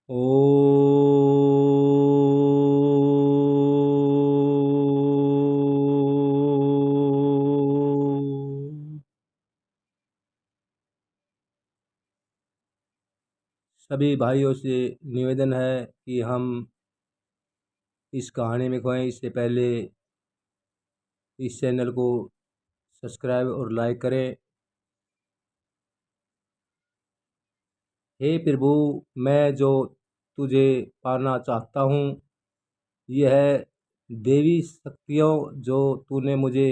ओ सभी भाइयों से निवेदन है कि हम इस कहानी में खोएं इससे पहले इस चैनल को सब्सक्राइब और लाइक करें। हे प्रभु, मैं जो तुझे पाना चाहता हूँ, यह देवी शक्तियों जो तूने मुझे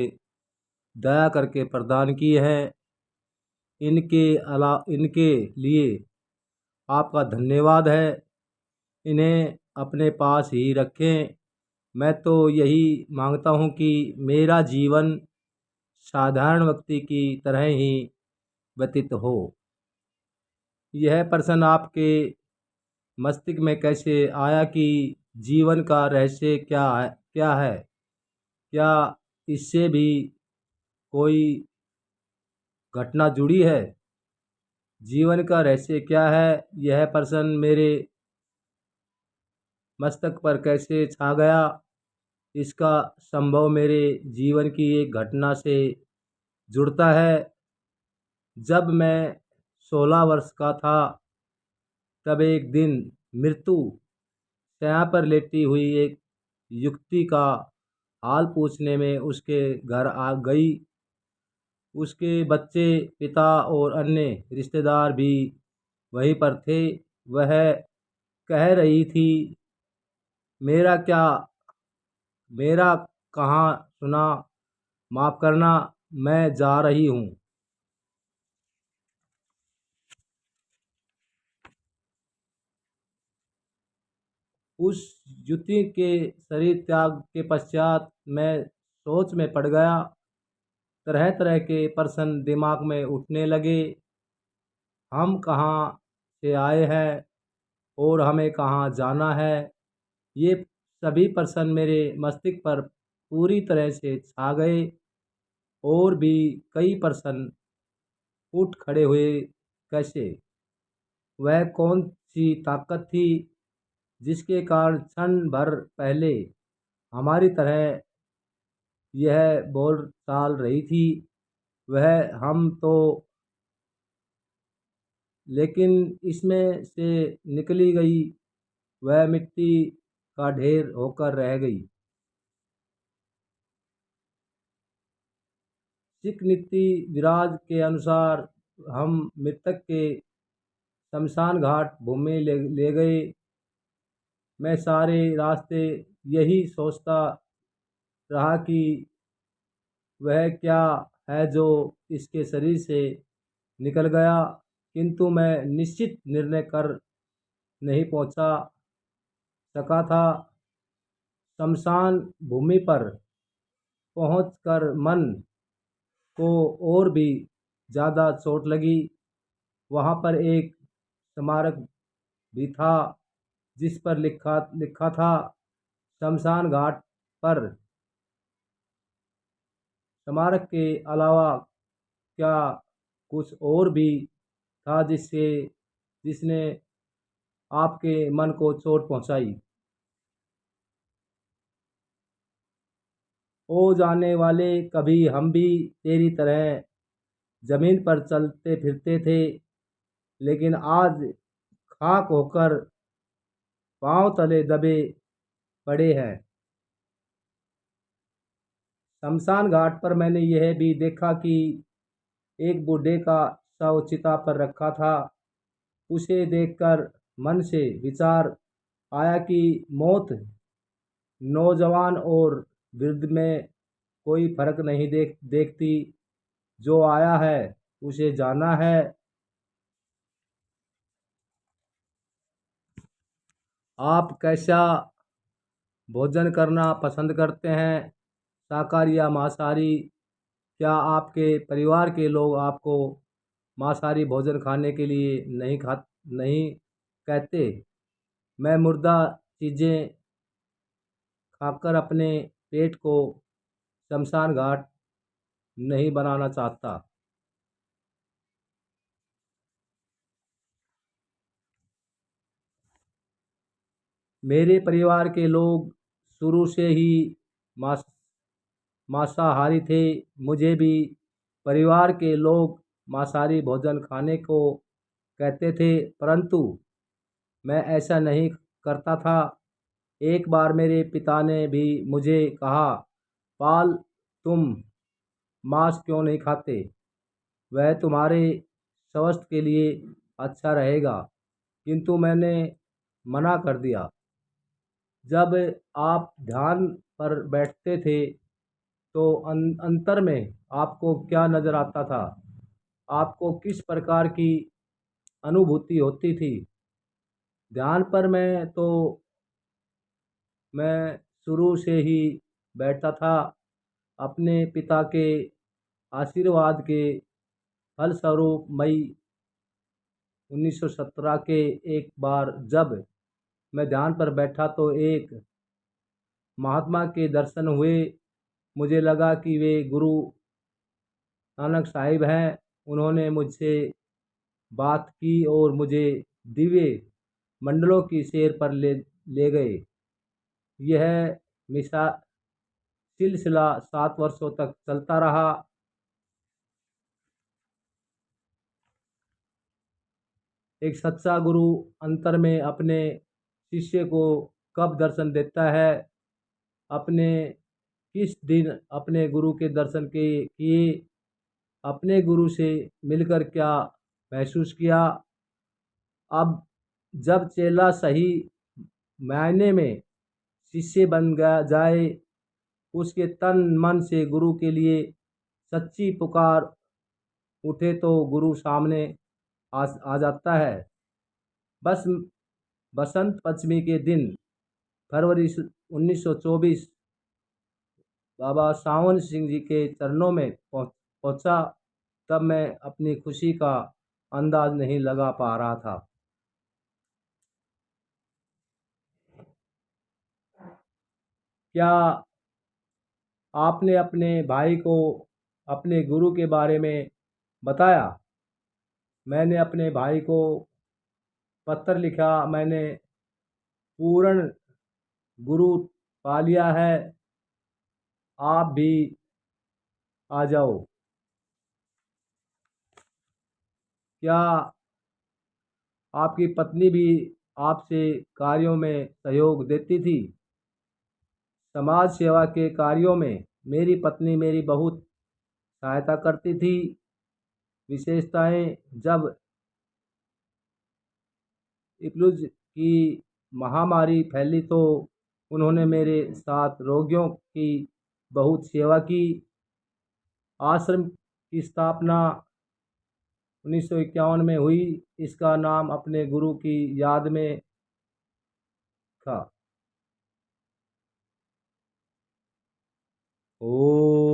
दया करके प्रदान की है, इनके लिए आपका धन्यवाद है। इन्हें अपने पास ही रखें। मैं तो यही मांगता हूँ कि मेरा जीवन साधारण व्यक्ति की तरह ही व्यतीत हो। यह प्रश्न आपके मस्तिष्क में कैसे आया कि जीवन का रहस्य क्या है? क्या इससे भी कोई घटना जुड़ी है? जीवन का रहस्य क्या है? यह प्रश्न मेरे मस्तक पर कैसे छा गया? इसका संभव मेरे जीवन की एक घटना से जुड़ता है। जब मैं 16 वर्ष का था, तब एक दिन मृत्यु शैया पर लेटी हुई एक युवती का हाल पूछने में उसके घर आ गई। उसके बच्चे, पिता और अन्य रिश्तेदार भी वहीं पर थे। वह कह रही थी, मेरा क्या मेरा कहाँ सुना, माफ़ करना, मैं जा रही हूँ। उस युवती के शरीर त्याग के पश्चात मैं सोच में पड़ गया। तरह तरह के प्रश्न दिमाग में उठने लगे। हम कहाँ से आए हैं और हमें कहाँ जाना है? ये सभी प्रश्न मेरे मस्तिष्क पर पूरी तरह से छा गए। और भी कई प्रश्न उठ खड़े हुए। कैसे? वह कौन सी ताकत थी जिसके कारण क्षण भर पहले हमारी तरह यह बोल चाल रही थी? वह हम तो, लेकिन इसमें से निकली गई वह मिट्टी का ढेर होकर रह गई। सिख नीति विराज के अनुसार हम मृतक के शमशान घाट भूमि ले गए। मैं सारे रास्ते यही सोचता रहा कि वह क्या है जो इसके शरीर से निकल गया, किंतु मैं निश्चित निर्णय कर नहीं पहुंचा सका था। शमशान भूमि पर पहुंचकर मन को और भी ज़्यादा चोट लगी। वहाँ पर एक स्मारक भी था जिस पर लिखा लिखा था, शमशान घाट पर। स्मारक के अलावा क्या कुछ और भी था जिसने आपके मन को चोट पहुंचाई? ओ जाने वाले, कभी हम भी तेरी तरह जमीन पर चलते फिरते थे, लेकिन आज खाक होकर पांव तले दबे पड़े हैं। शमशान घाट पर मैंने यह भी देखा कि एक बूढ़े का शव चिता पर रखा था। उसे देखकर मन से विचार आया कि मौत नौजवान और वृद्ध में कोई फर्क नहीं देखती। जो आया है उसे जाना है। आप कैसा भोजन करना पसंद करते हैं, शाकाहारी या मांसाहारी? क्या आपके परिवार के लोग आपको मांसाहारी भोजन खाने के लिए नहीं कहते? मैं मुर्दा चीज़ें खाकर अपने पेट को शमशान घाट नहीं बनाना चाहता। मेरे परिवार के लोग शुरू से ही मांस मांसाहारी थे। मुझे भी परिवार के लोग मांसाहारी भोजन खाने को कहते थे, परंतु मैं ऐसा नहीं करता था। एक बार मेरे पिता ने भी मुझे कहा, पाल, तुम मांस क्यों नहीं खाते? वह तुम्हारे स्वास्थ्य के लिए अच्छा रहेगा। किंतु मैंने मना कर दिया। जब आप ध्यान पर बैठते थे तो अंतर में आपको क्या नज़र आता था? आपको किस प्रकार की अनुभूति होती थी? ध्यान पर मैं शुरू से ही बैठता था। अपने पिता के आशीर्वाद के फलस्वरूप मई 1917 के एक बार जब मैं ध्यान पर बैठा तो एक महात्मा के दर्शन हुए। मुझे लगा कि वे गुरु नानक साहिब हैं। उन्होंने मुझसे बात की और मुझे दिव्य मंडलों की सैर पर ले गए। यह मिसा सिलसिला 7 वर्षों तक चलता रहा। एक सच्चा गुरु अंतर में अपने शिष्य को कब दर्शन देता है? अपने किस दिन अपने गुरु के दर्शन के किए? अपने गुरु से मिलकर क्या महसूस किया? अब जब चेला सही मायने में शिष्य बन गया जाए, उसके तन मन से गुरु के लिए सच्ची पुकार उठे तो गुरु सामने आ जाता है। बस बसंत पंचमी के दिन फरवरी 1924 बाबा सावन सिंह जी के चरणों में पहुंचा। तब मैं अपनी खुशी का अंदाज नहीं लगा पा रहा था। क्या आपने अपने भाई को अपने गुरु के बारे में बताया? मैंने अपने भाई को पत्र लिखा। मैंने पूर्ण गुरु पा लिया है। आप भी आ जाओ। क्या आपकी पत्नी भी आपसे कार्यों में सहयोग देती थी? समाज सेवा के कार्यों में मेरी पत्नी मेरी बहुत सहायता करती थी। विशेषताएं, जब इप्लूज की महामारी फैली तो उन्होंने मेरे साथ रोगियों की बहुत सेवा की। आश्रम की स्थापना 1951 में हुई। इसका नाम अपने गुरु की याद में था। ओ